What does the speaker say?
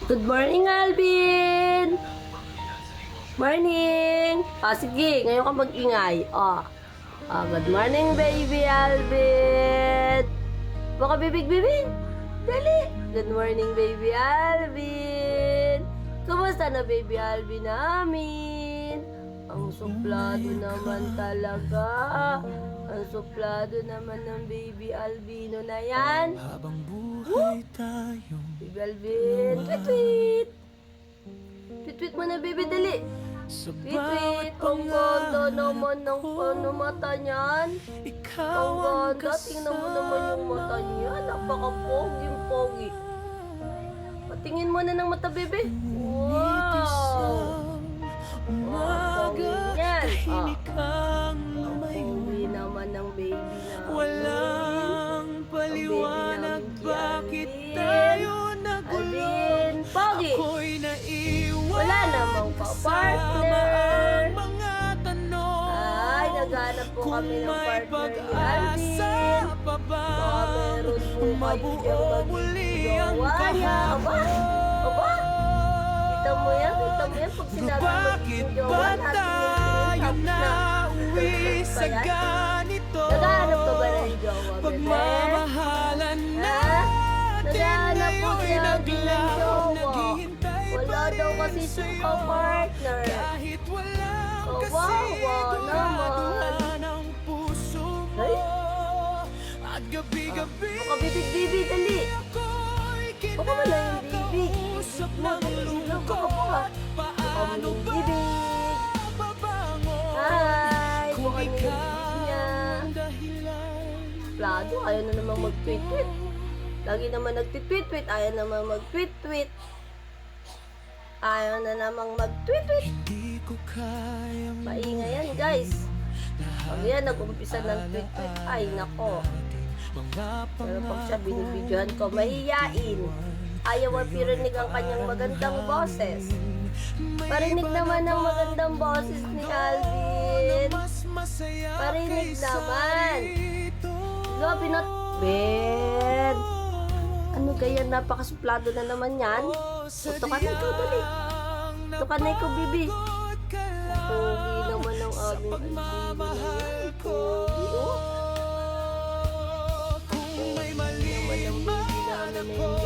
Good morning, Alvin! Morning! Sige, ngayon ka mag-ingay. Good morning, baby Alvin! Baka bibig-bibig! Dali! Good morning, baby Alvin! Kumusta na, baby Alvin namin? Ang suplado naman talaga. Ang suplado naman ng baby Albino na yan. Habang buhay tayong Baby Alvin, tweet-tweet! Tweet-tweet mo na, baby, dali! sa Tweet-tweet! bawat Ang ganda pangarap naman ng ko, mata niyan. ikaw Ang ang ganda, tingnan mo naman yung mata niya. Napaka-pogi-pogi. Patingin mo na ng mata, baby. Wow! umaga, Yan. tahimik ang Ang lumayo. pogi naman ng baby namin. Walang paliwanag Ang baby namin, bakit Alvin. tayo nagulo. Alvin, pogi! Ako'y naiwan Wala namang kasama pa-partner. ang mga tanong. Ay, naghanap po Kung kami ng may partner ni pag-asa Alvin. pa ba, Baka meron po kayo mabuo diyang muli ang magjowa niya. Aba? Aba? Kita mo yan? Kita mo yan? Pag sinabi Bakit magjowa, ba natin tayo yung na uwi sa Ba yan? ganito? Naghahanap ka ba ng jowa, bebe? Pagmamahalan Ha? natin Naghahanap po ngayon'y siya ng naglaho. jowa. Naghihintay Wala pa daw rin kasi sa'yo. siyang ka-partner. Kahit walang Kawawa kasiguraduhan ang puso mo. Ay. At gabi-gabi Baka bibig-bibig, dali. ako'y Baka wala yung bibig. kinausap Bibig mo, ng bibig mo, baka lungkot. baka. Paano Baka ba bibig. babangon Hi! kung Baka nilibig ikaw niya. ang dahilan? Plado, ayaw na naman mag-tweet-tweet. Lagi naman nag-tweet-tweet, ayaw naman mag-tweet-tweet. Ayaw na namang mag-tweet-tweet. Di ko kayang Maingay yan, guys. Pag yan, nag-umpisa ng tweet-tweet, ay nako. Pero pag siya binibidyohan ko, mahiyain. Ayaw mapirinig ang kanyang magandang boses. Parinig naman ang magandang boses ni Alvin. Parinig naman. Grabe na. Ben. Ano kaya, napakasuplado na naman yan? Ito ka na ikaw, dali. Ito ka na ikaw, bibi. Pogi naman ang aming Alvin. Pogi, oh. Kung may mali Naman ang baby namin na hindi